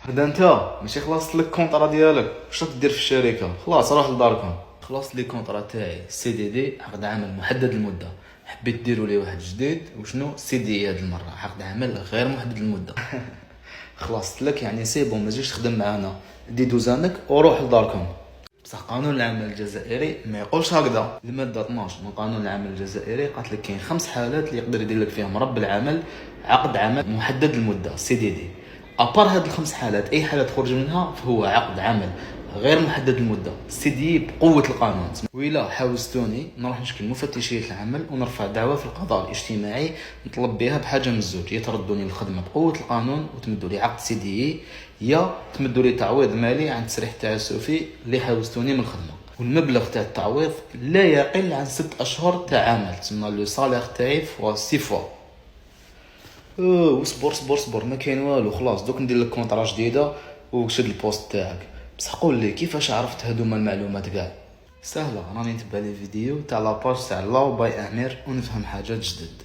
هذا انت ماشي خلصت لك الكونطرا ديالك، واش راك دير في الشركه؟ خلاص روح لداركم. خلصت لي كونطرا تاعي سي دي دي، عقد عمل محدد المده. حبيت ديروا لي واحد جديد، وشنو سي دي هاد المره عقد عمل غير محدد المده. خلصت لك يعني سي بون، ما تجيش تخدم معانا، دي دوزانك وروح لداركم. بصح قانون العمل الجزائري ما يقولش هكذا. الماده 12 من قانون العمل الجزائري قالت لك كاين 5 حالات اللي يقدر يدير لك فيهم رب العمل عقد عمل محدد المده سي دي دي. ابار هاد الخمس حالات اي حاله تخرج منها فهو عقد عمل غير محدد المده سي دي بقوه القانون. وإلا حاوزتوني نروح نشكل مفتشيه العمل ونرفع دعوه في القضاء الاجتماعي نطلب بها بحاجه من الزوج: يا تردوني الخدمه بقوه القانون وتمدوا لي عقد سي دي، يا تمدوا لي تعويض مالي عن التسريح التعسفي اللي حاوزتوني من الخدمه. والمبلغ تاع التعويض لا يقل عن 6 اشهر تاع عمل، تسمى لو سالير تاعي فوا 6 فوا. وصبر صبر صبر، ما كاين والو. خلاص دوك ندير لك كونطرا جديده وشد البوست تاعك. بصح قول لي كيفاش عرفت هادوما المعلومات كاع؟ سهله، راني نتبع لي فيديو تاع لاباج تاع لاو باي امير ونفهم حاجات جدد.